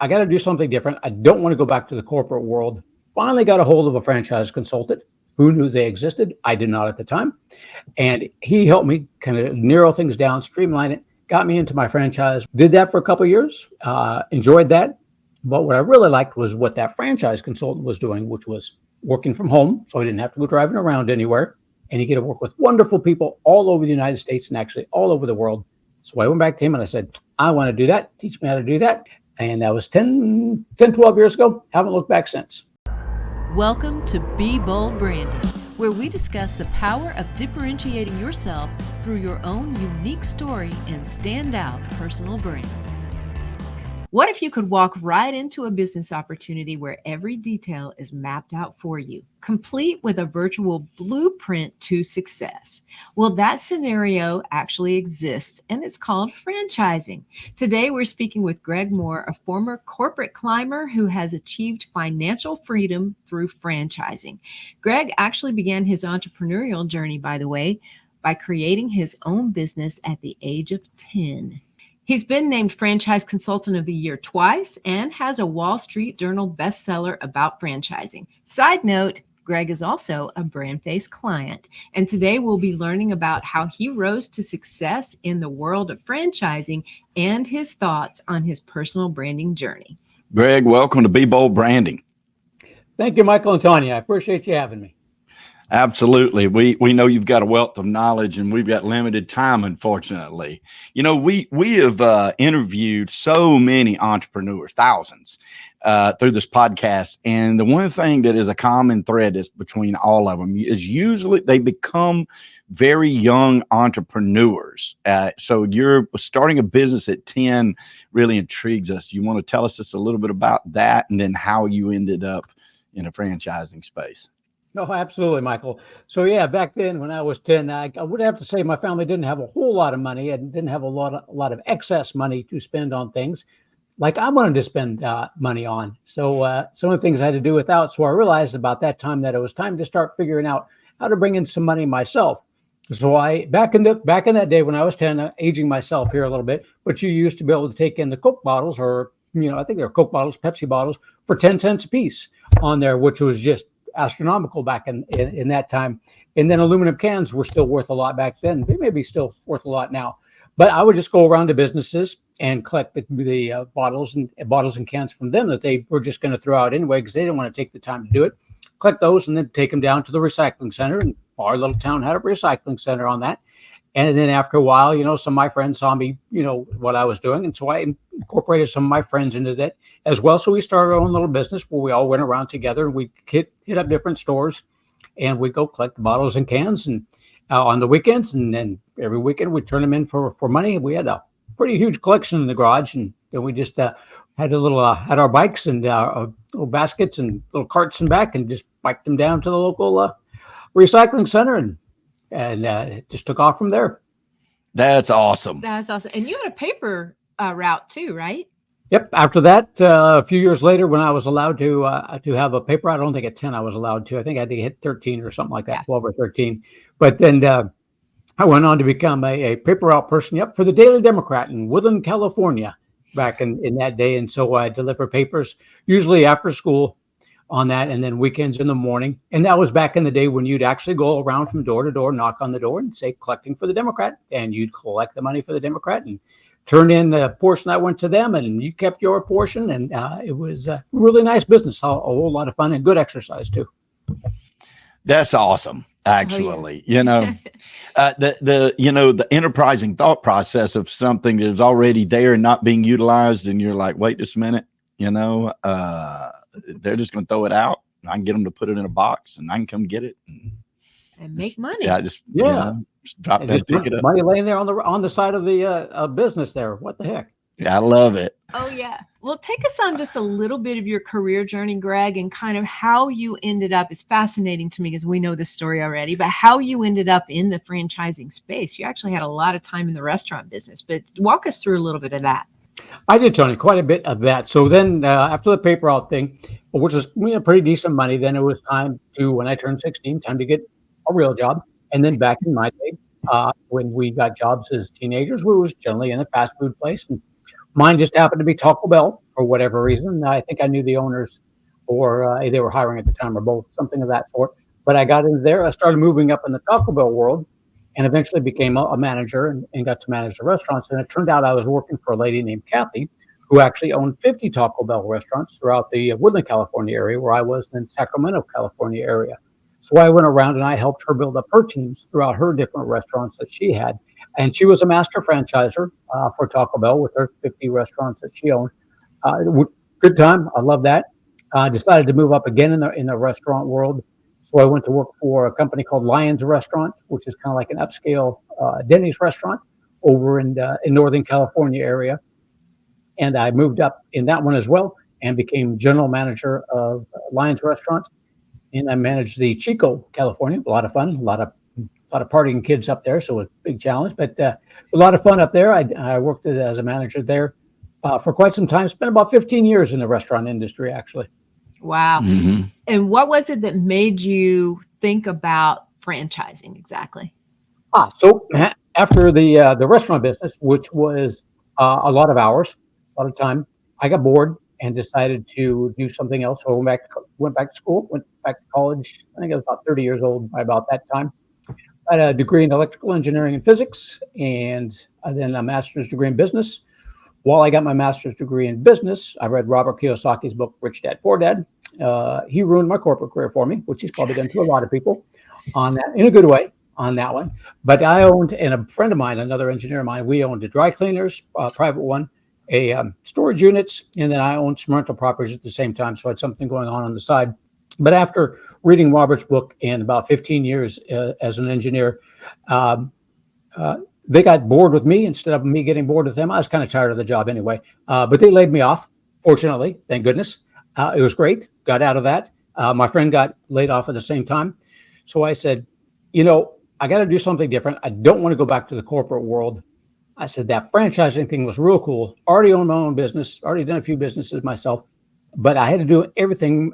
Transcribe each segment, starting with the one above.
I got to do something different. I don't want to go back to the corporate world. Finally got a hold of a franchise consultant who knew they existed. I did not at the time. And he helped me kind of narrow things down, streamline it, got me into my franchise. Did that for a couple of years, enjoyed that. But what I really liked was what that franchise consultant was doing, which was working from home. So I didn't have to go driving around anywhere. And you get to work with wonderful people all over the United States and actually all over the world. So I went back to him and I said, I want to do that. Teach me how to do that. And that was 12 years ago. Haven't looked back since. Welcome to Be Bold Branding, where we discuss the power of differentiating yourself through your own unique story and standout personal brand. What if you could walk right into a business opportunity where every detail is mapped out for you, complete with a virtual blueprint to success? Well, that scenario actually exists, and it's called franchising. Today, we're speaking with Greg Mohr, a former corporate climber who has achieved financial freedom through franchising. Greg actually began his entrepreneurial journey, by the way, by creating his own business at the age of 10. He's been named Franchise Consultant of the Year twice and has a Wall Street Journal bestseller about franchising. Side note, Greg is also a BrandFace client. And today we'll be learning about how he rose to success in the world of franchising and his thoughts on his personal branding journey. Greg, welcome to Be Bold Branding. Thank you, Michael and Tanya. I appreciate you having me. Absolutely. We know you've got a wealth of knowledge and we've got limited time, unfortunately. You know, we have interviewed so many entrepreneurs, thousands, through this podcast. And the one thing that is a common thread is between all of them is usually they become very young entrepreneurs. So you're starting a business at 10 really intrigues us. You want to tell us just a little bit about that and then how you ended up in a franchising space? Oh, absolutely, Michael. So yeah, back then when I was 10, I would have to say my family didn't have a whole lot of money and didn't have a lot of excess money to spend on things like I wanted to spend money on. So some of the things I had to do without. So I realized about that time that it was time to start figuring out how to bring in some money myself. So I back in that day when I was 10, aging myself here a little bit, but you used to be able to take in the Coke bottles or I think they were Coke bottles, Pepsi bottles for 10 cents a piece on there, which was just astronomical back in that time. And then aluminum cans were still worth a lot back then. They may be still worth a lot now. But I would just go around to businesses and collect the bottles and cans from them that they were just going to throw out anyway because they didn't want to take the time to do it. Collect those and then take them down to the recycling center. And our little town had a recycling center on that. And then after a while, some of my friends saw me, what I was doing. And so I incorporated some of my friends into that as well. So we started our own little business where we all went around together and we hit up different stores and we go collect the bottles and cans and on the weekends. And then every weekend we turn them in for money. We had a pretty huge collection in the garage. And then we just had had our bikes and little baskets and little carts in back and just biked them down to the local recycling center and it just took off from there. That's awesome. That's awesome. And you had a paper route too, right? Yep. After that, a few years later, when I was allowed to have a paper, I don't think at 10 I was allowed to. I think I had to hit 13 or something like that, 12 or 13. But then I went on to become a paper route person. Yep, for the Daily Democrat in Woodland, California, back in that day. And so I deliver papers usually after school on that, and then weekends in the morning. And that was back in the day when you'd actually go around from door to door, knock on the door and say, collecting for the Democrat. And you'd collect the money for the Democrat and turn in the portion that went to them. And you kept your portion. And it was a really nice business, a whole lot of fun and good exercise too. That's awesome. Actually, the enterprising thought process of something that is already there and not being utilized. And you're like, wait just a minute, they're just going to throw it out. I can get them to put it in a box and I can come get it and make money. Just drop that, pick it up. Money laying there on the side of the business there. What the heck? Yeah, I love it. Oh yeah. Well, take us on just a little bit of your career journey, Greg, and kind of how you ended up. It's fascinating to me because we know this story already, but how you ended up in the franchising space. You actually had a lot of time in the restaurant business, but walk us through a little bit of that. I did, Tony, quite a bit of that. So then after the paper out thing, which was pretty decent money, then it was time to, when I turned 16, time to get a real job. And then back in my day, when we got jobs as teenagers, we was generally in a fast food place. And Mine just happened to be Taco Bell for whatever reason. I think I knew the owners, or they were hiring at the time, or both, something of that sort. But I got into there. I started moving up in the Taco Bell world, and eventually became a manager and got to manage the restaurants. And it turned out I was working for a lady named Kathy, who actually owned 50 Taco Bell restaurants throughout the Woodland, California area where I was, in Sacramento, California area. So I went around and I helped her build up her teams throughout her different restaurants that she had. And she was a master franchiser for Taco Bell with her 50 restaurants that she owned. Good time. I love that. Decided to move up again in the restaurant world. So I went to work for a company called Lyons Restaurant, which is kind of like an upscale Denny's restaurant over in Northern California area. And I moved up in that one as well and became general manager of Lyons Restaurant. And I managed the Chico, California. A lot of fun, a lot of partying kids up there, so a big challenge, but a lot of fun up there. I worked as a manager there for quite some time. Spent about 15 years in the restaurant industry, actually. Wow. Mm-hmm. And what was it that made you think about franchising exactly? So after the restaurant business, which was a lot of hours, a lot of time, I got bored and decided to do something else. So I went back to school, went back to college. I think I was about 30 years old by about that time. I had a degree in electrical engineering and physics, and then a master's degree in business. While I got my master's degree in business, I read Robert Kiyosaki's book, Rich Dad, Poor Dad. He ruined my corporate career for me, which he's probably done to a lot of people on that, in a good way on that one. But I owned, and a friend of mine, another engineer of mine, we owned a dry cleaners, private one, a storage units, and then I owned some rental properties at the same time. So I had something going on the side. But after reading Robert's book and about 15 years as an engineer, they got bored with me instead of me getting bored with them. I was kind of tired of the job anyway, but they laid me off, fortunately, thank goodness. It was great, got out of that. My friend got laid off at the same time. So I said, I got to do something different. I don't want to go back to the corporate world. I said that franchising thing was real cool. Already owned my own business, already done a few businesses myself, but I had to do everything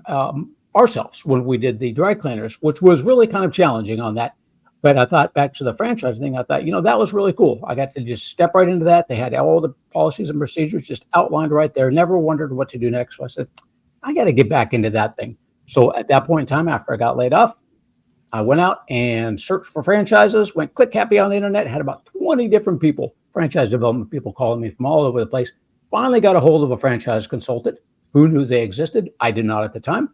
ourselves when we did the dry cleaners, which was really kind of challenging on that. But I thought back to the franchise thing, I thought, that was really cool. I got to just step right into that. They had all the policies and procedures just outlined right there. Never wondered what to do next. So I said, I got to get back into that thing. So at that point in time, after I got laid off, I went out and searched for franchises, went click happy on the internet, had about 20 different people, franchise development people calling me from all over the place. Finally got a hold of a franchise consultant who knew they existed. I did not at the time.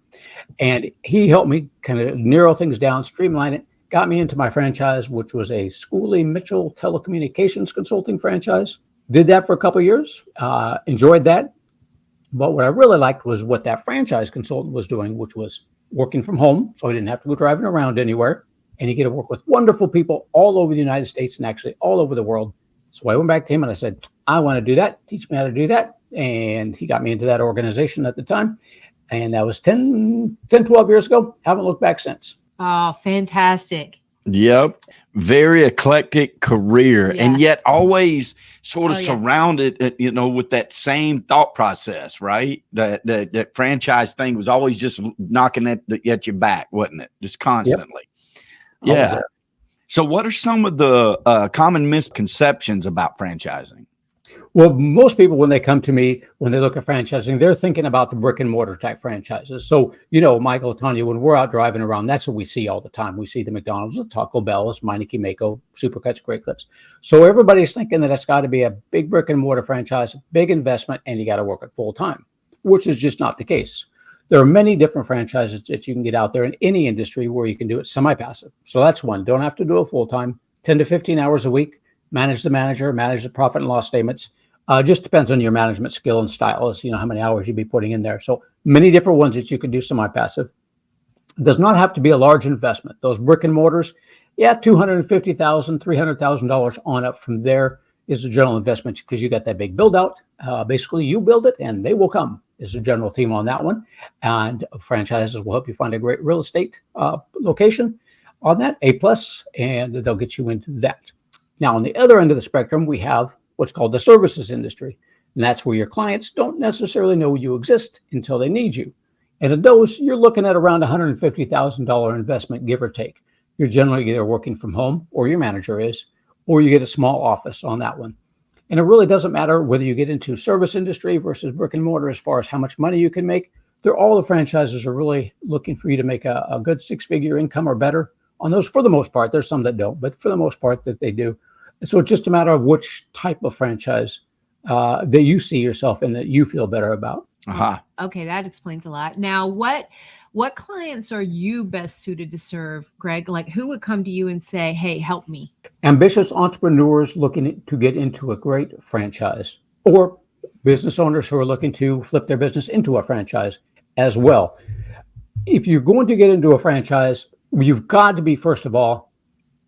And he helped me kind of narrow things down, streamline it, got me into my franchise, which was a Schooley Mitchell telecommunications consulting franchise. Did that for a couple of years, enjoyed that. But what I really liked was what that franchise consultant was doing, which was working from home. So I didn't have to go driving around anywhere. And you get to work with wonderful people all over the United States and actually all over the world. So I went back to him and I said, I want to do that. Teach me how to do that. And he got me into that organization at the time. And that was 12 years ago. Haven't looked back since. Oh, fantastic. Yep. Very eclectic career, Yeah. and yet always sort of Oh, yeah. surrounded, with that same thought process, right? That franchise thing was always just knocking at your back, wasn't it? Just constantly. Yep. Yeah. Always. So what are some of the common misconceptions about franchising? Well, most people, when they come to me, when they look at franchising, they're thinking about the brick and mortar type franchises. So, Michael, Tanya, when we're out driving around, that's what we see all the time. We see the McDonald's, the Taco Bells, Meineke, Mako, Supercuts, Great Clips. So everybody's thinking that it's got to be a big brick and mortar franchise, big investment, and you got to work it full time, which is just not the case. There are many different franchises that you can get out there in any industry where you can do it semi-passive. So that's one. Don't have to do it full time, 10 to 15 hours a week. Manage the manager, manage the profit and loss statements. Just depends on your management skill and style, as how many hours you'd be putting in there. So many different ones that you could do semi-passive. It does not have to be a large investment. Those brick and mortars, $250,000, $300,000 on up from there is a general investment because you got that big build out. Basically, you build it and they will come is the general theme on that one. And franchises will help you find a great real estate location on that, A+, and they'll get you into that. Now, on the other end of the spectrum, we have what's called the services industry. And that's where your clients don't necessarily know you exist until they need you. And in those, you're looking at around $150,000 investment, give or take. You're generally either working from home, or your manager is, or you get a small office on that one. And it really doesn't matter whether you get into service industry versus brick and mortar as far as how much money you can make. All the franchises are really looking for you to make a good six-figure income or better on those for the most part. There's some that don't, but for the most part that they do. So it's just a matter of which type of franchise that you see yourself in that you feel better about. Okay, that explains a lot. Now, what clients are you best suited to serve, Greg? Like, who would come to you and say, "Hey, help me"? Ambitious entrepreneurs looking to get into a great franchise, or business owners who are looking to flip their business into a franchise as well. If you're going to get into a franchise, you've got to be, first of all,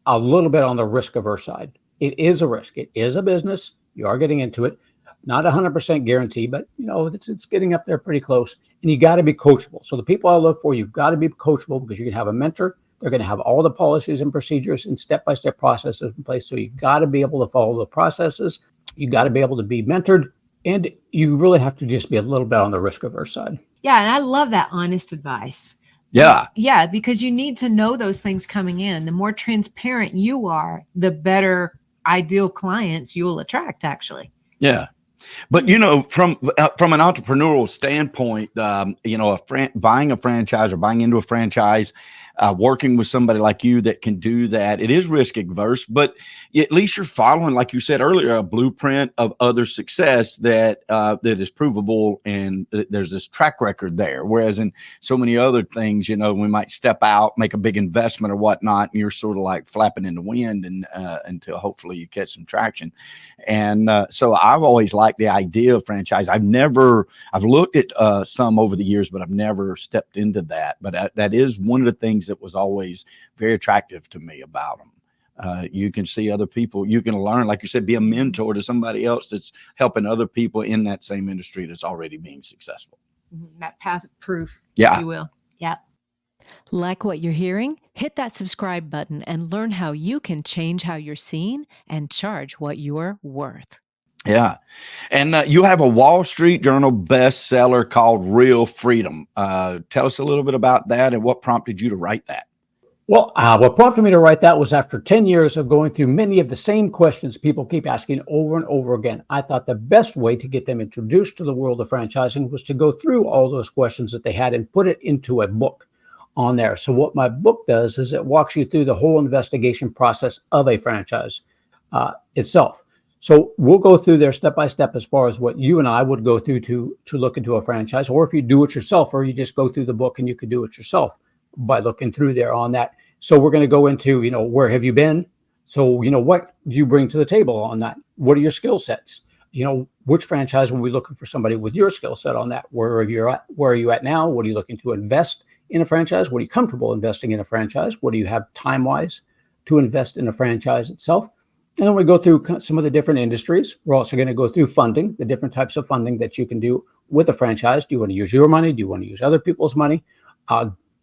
a little bit on the risk averse side. It is a risk. It is a business. You are getting into it. Not 100% guarantee, but it's getting up there pretty close. And you got to be coachable. So the people I look for, you've got to be coachable because you're going to have a mentor. They're going to have all the policies and procedures and step-by-step processes in place. So you got to be able to follow the processes. You got to be able to be mentored. And you really have to just be a little bit on the risk averse side. Yeah, and I love that honest advice. Yeah. Yeah, because you need to know those things coming in. The more transparent you are, the better ideal clients you will attract, actually. Yeah. But, from an entrepreneurial standpoint, buying a franchise or buying into a franchise, working with somebody like you that can do that, it is risk adverse, but at least you're following, like you said earlier, a blueprint of other success that is provable, and there's this track record there. Whereas in so many other things, we might step out, make a big investment or whatnot, and you're sort of like flapping in the wind and until hopefully you catch some traction. And so I've always liked the idea of franchise. I've looked at some over the years, but I've never stepped into that. But that is one of the things that was always very attractive to me about them. You can see other people, you can learn, like you said, be a mentor to somebody else that's helping other people in that same industry that's already being successful. That path of proof, yeah. if you will. Yeah. Like what you're hearing? Hit that subscribe button and learn how you can change how you're seen and charge what you're worth. Yeah. And you have a Wall Street Journal bestseller called Real Freedom. Tell us a little bit about that and what prompted you to write that. Well, what prompted me to write that was after 10 years of going through many of the same questions people keep asking over and over again. I thought the best way to get them introduced to the world of franchising was to go through all those questions that they had and put it into a book on there. So what my book does is it walks you through the whole investigation process of a franchise itself. So we'll go through there step by step as far as what you and I would go through to look into a franchise, or if you do it yourself, or you just go through the book and you could do it yourself by looking through there on that. So we're going to go into, where have you been? So, what do you bring to the table on that? What are your skill sets? Which franchise will we looking for somebody with your skill set on that? Where are you at now? What are you looking to invest in a franchise? What are you comfortable investing in a franchise? What do you have time-wise to invest in a franchise itself? And then we go through some of the different industries. We're also going to go through funding, the different types of funding that you can do with a franchise. Do you want to use your money? Do you want to use other people's money?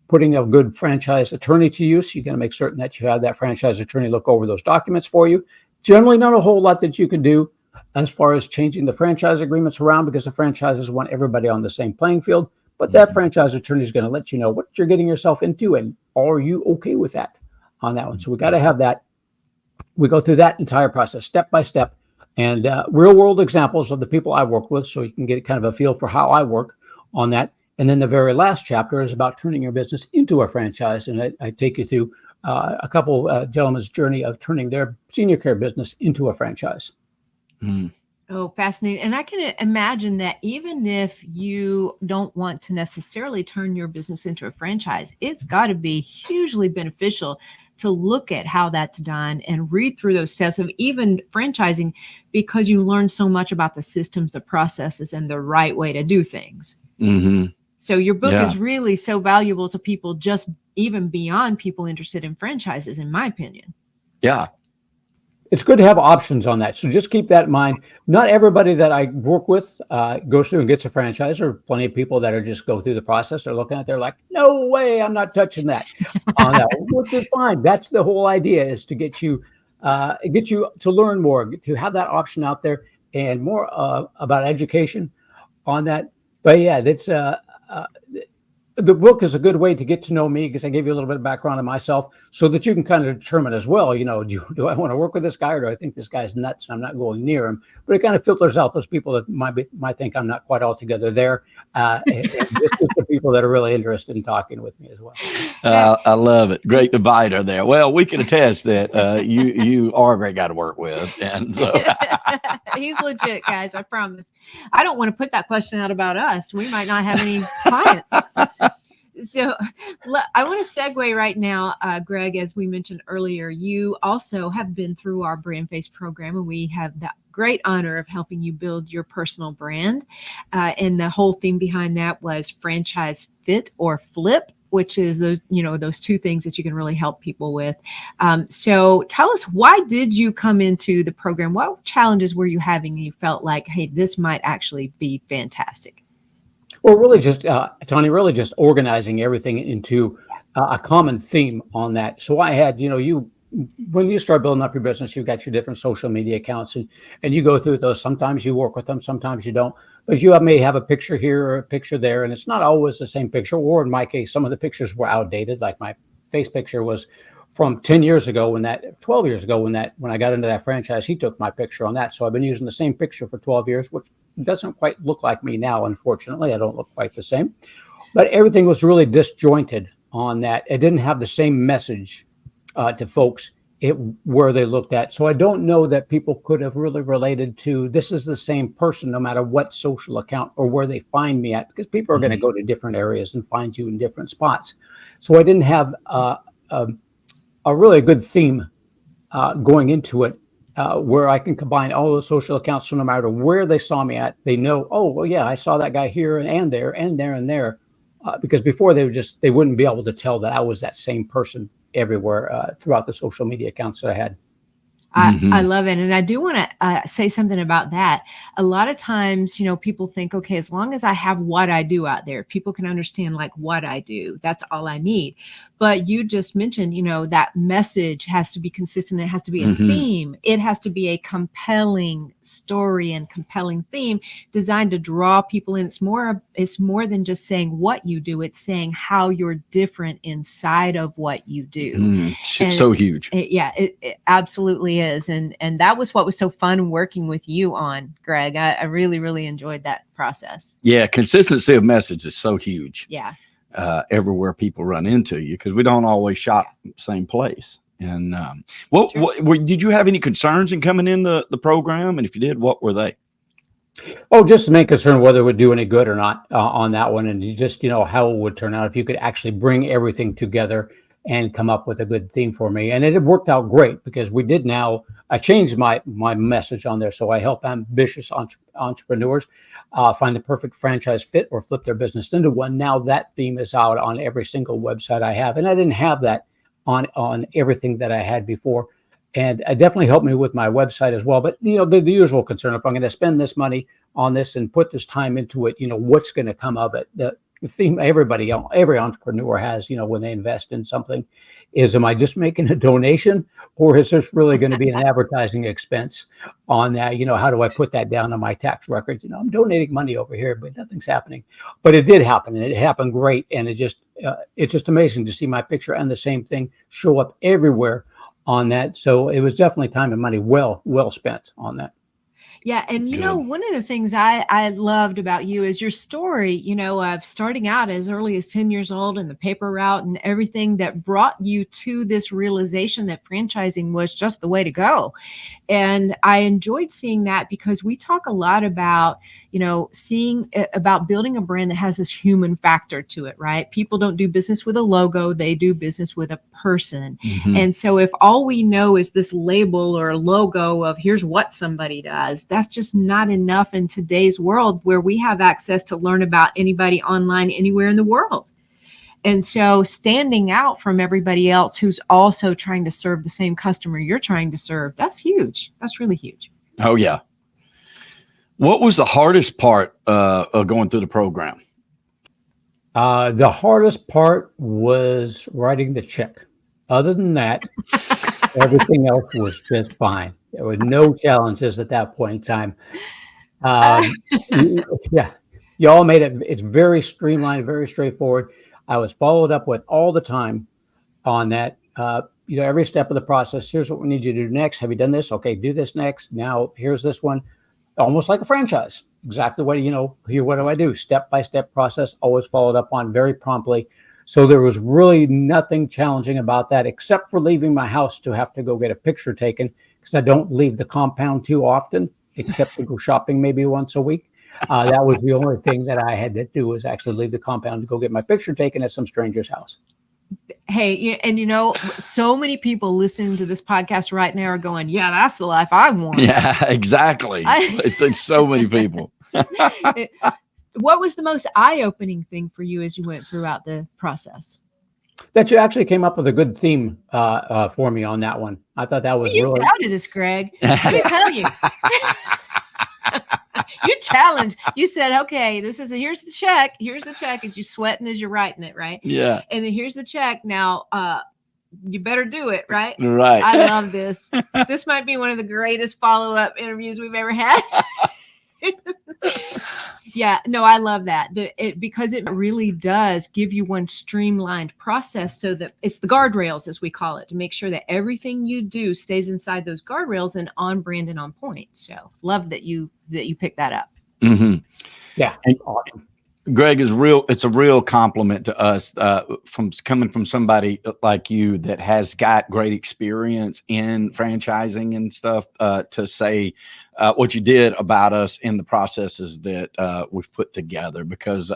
Putting a good franchise attorney to use. You got to make certain that you have that franchise attorney look over those documents for you. Generally, not a whole lot that you can do as far as changing the franchise agreements around, because the franchises want everybody on the same playing field. But that franchise attorney is going to let you know what you're getting yourself into, and are you okay with that on that one? So we got to have that. We go through that entire process step by step, and real world examples of the people I work with, so you can get kind of a feel for how I work on that. And then the very last chapter is about turning your business into a franchise, and I take you through a couple gentlemen's journey of turning their senior care business into a franchise. Oh, fascinating. And I can imagine that even if you don't want to necessarily turn your business into a franchise, it's got to be hugely beneficial to look at how that's done and read through those steps of even franchising, because you learn so much about the systems, the processes, and the right way to do things. Mm-hmm. So your book is really so valuable to people, just even beyond people interested in franchises, in my opinion. Yeah. It's good to have options on that. So just keep that in mind. Not everybody that I work with goes through and gets a franchise. There are plenty of people that are just go through the process. They're looking at it, they're like, no way, I'm not touching that. Which is fine. That's the whole idea, is to get you to learn more, to have that option out there, and more about education on that. But yeah, that's the book is a good way to get to know me because I gave you a little bit of background on myself so that you can kind of determine as well, do I want to work with this guy or do I think this guy's nuts and I'm not going near him? But it kind of filters out those people that might think I'm not quite altogether there. And this is the people that are really interested in talking with me as well. I love it. Great divider there. Well, we can attest that you are a great guy to work with. And so he's legit, guys. I promise. I don't want to put that question out about us. We might not have any clients. So I want to segue right now, Greg, as we mentioned earlier, you also have been through our BrandFace program, and we have the great honor of helping you build your personal brand. And the whole theme behind that was franchise fit or flip, which is those two things that you can really help people with. So tell us, why did you come into the program? What challenges were you having and you felt like, hey, this might actually be fantastic? Well, really just, Tony, really just organizing everything into a common theme on that. So I had, when you start building up your business, you've got your different social media accounts and you go through those. Sometimes you work with them, sometimes you don't. But you may have a picture here or a picture there, and it's not always the same picture. Or in my case, some of the pictures were outdated. Like my face picture was from 10 years ago 12 years ago when I got into that franchise, he took my picture on that. So I've been using the same picture for 12 years, which doesn't quite look like me now. Unfortunately, I don't look quite the same, but everything was really disjointed on that. It didn't have the same message to folks where they looked at. So I don't know that people could have really related to this is the same person, no matter what social account or where they find me at, because people are going to go to different areas and find you in different spots. So I didn't have a really good theme going into it, where I can combine all those social accounts. So no matter where they saw me at, they know, oh, well, yeah, I saw that guy here and there and there and there. Because before they wouldn't be able to tell that I was that same person everywhere throughout the social media accounts that I had. I love it. And I do want to say something about that. A lot of times, people think, okay, as long as I have what I do out there, people can understand like what I do. That's all I need. But you just mentioned, that message has to be consistent. It has to be a theme. It has to be a compelling story and compelling theme designed to draw people in. It's more than just saying what you do. It's saying how you're different inside of what you do. So huge. It absolutely is. And that was what was so fun working with you on, Greg. I really, really enjoyed that process. Yeah. Consistency of message is so huge. Yeah. Everywhere people run into you, because we don't always shop same place. And what did you have any concerns in coming in the program? And if you did, what were they? Oh, just the main concern whether it would do any good or not on that one. And you just, how it would turn out if you could actually bring everything together and come up with a good theme for me. And it worked out great because I changed my message on there. So I help ambitious entrepreneurs find the perfect franchise fit or flip their business into one. Now that theme is out on every single website I have. And I didn't have that on everything that I had before. And it definitely helped me with my website as well. But, the usual concern, if I'm going to spend this money on this and put this time into it, what's going to come of it? The theme every entrepreneur has, when they invest in something is, am I just making a donation or is this really going to be an advertising expense on that? How do I put that down on my tax records? I'm donating money over here, but nothing's happening. But it did happen and it happened great. And it's just amazing to see my picture and the same thing show up everywhere on that. So it was definitely time and money well spent on that. Yeah. And, one of the things I loved about you is your story, of starting out as early as 10 years old and the paper route and everything that brought you to this realization that franchising was just the way to go. And I enjoyed seeing that because we talk a lot about, about building a brand that has this human factor to it, right? People don't do business with a logo. They do business with a person. And so if all we know is this label or logo of here's what somebody does, that's just not enough in today's world where we have access to learn about anybody online anywhere in the world. And so standing out from everybody else who's also trying to serve the same customer you're trying to serve, that's huge. That's really huge. Oh, yeah. What was the hardest part of going through the program? The hardest part was writing the check. Other than that, everything else was just fine. There were no challenges at that point in time. You all made it. It's very streamlined, very straightforward. I was followed up with all the time on that. Every step of the process. Here's what we need you to do next. Have you done this? Okay, do this next. Now here's this one. Almost like a franchise. Exactly what here. What do I do? Step by step process. Always followed up on very promptly. So there was really nothing challenging about that, except for leaving my house to have to go get a picture taken, because I don't leave the compound too often, except to go shopping maybe once a week. That was the only thing that I had to do, was actually leave the compound to go get my picture taken at some stranger's house. Hey, and so many people listening to this podcast right now are going, yeah, that's the life I want. Yeah, exactly. It's so many people. What was the most eye-opening thing for you as you went throughout the process? That you actually came up with a good theme for me on that one. I thought that was you really. doubted us, Greg. Let me tell you. You challenged. You said, okay, here's the check. Here's the check. And you sweating as you're writing it, right? Yeah. And then here's the check. Now, you better do it, right? Right. I love this. This might be one of the greatest follow-up interviews we've ever had. Yeah, no, I love that. Because it really does give you one streamlined process, so that it's the guardrails, as we call it, to make sure that everything you do stays inside those guardrails and on brand and on point. So love that you picked that up. Mm-hmm. Yeah. Awesome. Greg, it's a real compliment to us from coming from somebody like you that has got great experience in franchising and stuff, to say what you did about us in the processes that we've put together, because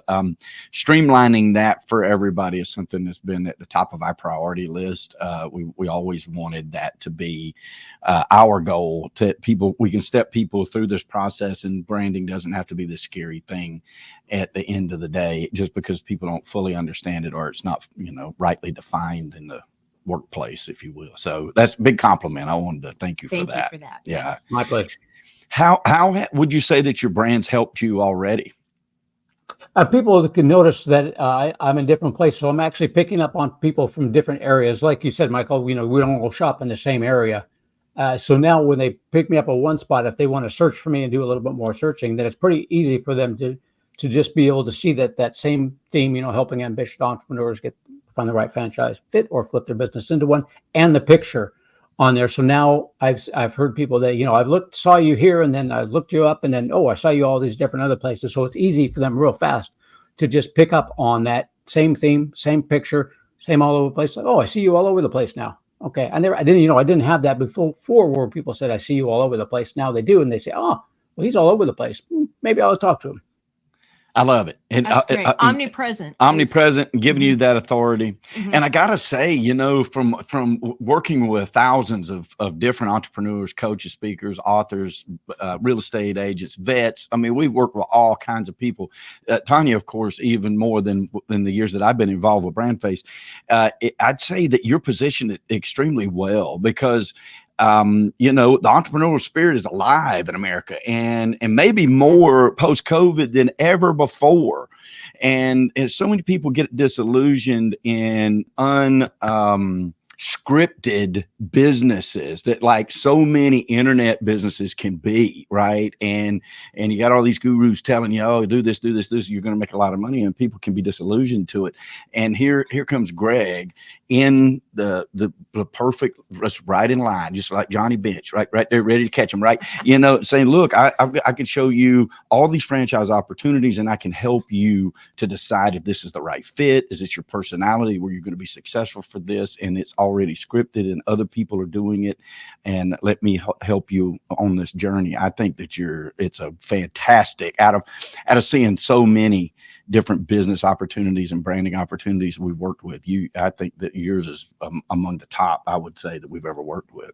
streamlining that for everybody is something that's been at the top of our priority list. We always wanted that to be our goal, we can step people through this process, and branding doesn't have to be this scary thing at the end of the day, just because people don't fully understand it, or it's not, rightly defined in the workplace, if you will. So that's a big compliment. I wanted to thank you for that. Thank you for that. Yeah. Yes. My pleasure. How would you say that your brand's helped you already? People can notice that I'm in different places. So I'm actually picking up on people from different areas. Like you said, Michael, we don't all shop in the same area. So now when they pick me up at one spot, if they want to search for me and do a little bit more searching, then it's pretty easy for them to just be able to see that same theme, helping ambitious entrepreneurs find the right franchise fit or flip their business into one, and the picture on there. So now I've heard people that, saw you here, and then I looked you up, and then, I saw you all these different other places. So it's easy for them real fast to just pick up on that same theme, same picture, same all over the place. Like, I see you all over the place now. Okay. I didn't have that before where people said, I see you all over the place. Now they do. And they say, he's all over the place. Maybe I'll talk to him. I love it. And that's great. Omnipresent, giving you that authority. Mm-hmm. And I got to say, from working with thousands of different entrepreneurs, coaches, speakers, authors, real estate agents, vets. I mean, we work with all kinds of people. Tanya, of course, even more than the years that I've been involved with BrandFace. I'd say that you're positioned extremely well, because the entrepreneurial spirit is alive in America, and maybe more post-COVID than ever before. And so many people get disillusioned in unscripted businesses that, like so many internet businesses can be, right? And you got all these gurus telling you, do this, you're going to make a lot of money, and people can be disillusioned to it. And here comes Greg in the perfect, right in line, just like Johnny Bench, right there, ready to catch him, right? Saying, look, I can show you all these franchise opportunities, and I can help you to decide if this is the right fit. Is this your personality where you're going to be successful for this? And it's already scripted, and other people are doing it, and let me help you on this journey. I think that it's a fantastic, out of seeing so many different business opportunities and branding opportunities we worked with. I think that yours is among the top, I would say, that we've ever worked with.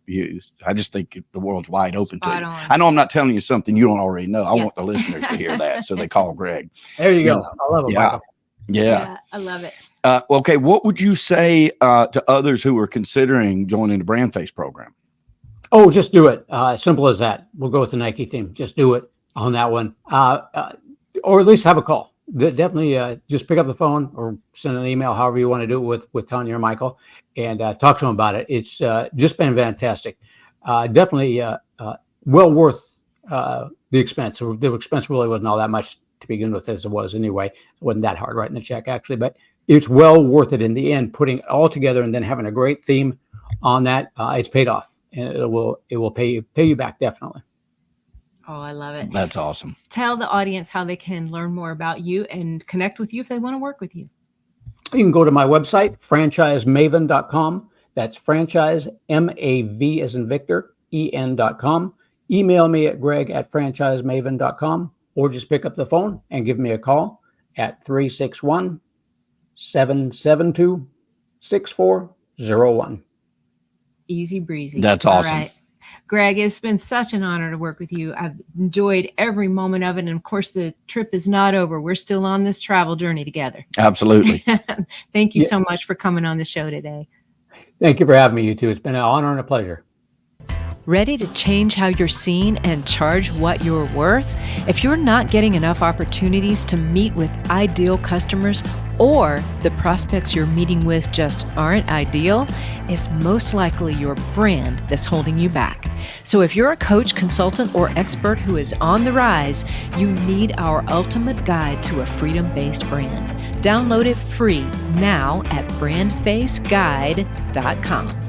I just think the world's wide open to you. I know I'm not telling you something you don't already know. I want the listeners to hear that, so they call Greg. There you go. I love it, Michael. Yeah, I love it. Okay, what would you say to others who are considering joining the BrandFace program? Oh, just do it. Simple as that. We'll go with the Nike theme. Just do it on that one, or at least have a call. Definitely just pick up the phone or send an email, however you want to do it with Tanya or Michael, and talk to them about it. It's just been fantastic. Definitely well worth the expense. The expense really wasn't all that much to begin with, as it was anyway. It wasn't that hard writing the check, actually, but it's well worth it in the end, putting it all together and then having a great theme on that. It's paid off, and it will pay you back, definitely. Oh, I love it. That's awesome. Tell the audience how they can learn more about you and connect with you if they want to work with you. You can go to my website, franchisemaven.com. That's franchise, MAV as in Victor, EN.com. Email me at greg@franchisemaven.com, or just pick up the phone and give me a call at 361-772-6401. Easy breezy. That's All awesome. right. Greg, it's been such an honor to work with you. I've enjoyed every moment of it. And of course, the trip is not over. We're still on this travel journey together. Absolutely. Thank you so much for coming on the show today. Thank you for having me, you two. It's been an honor and a pleasure. Ready to change how you're seen and charge what you're worth? If you're not getting enough opportunities to meet with ideal customers, or the prospects you're meeting with just aren't ideal, it's most likely your brand that's holding you back. So if you're a coach, consultant, or expert who is on the rise, you need our ultimate guide to a freedom-based brand. Download it free now at brandfaceguide.com.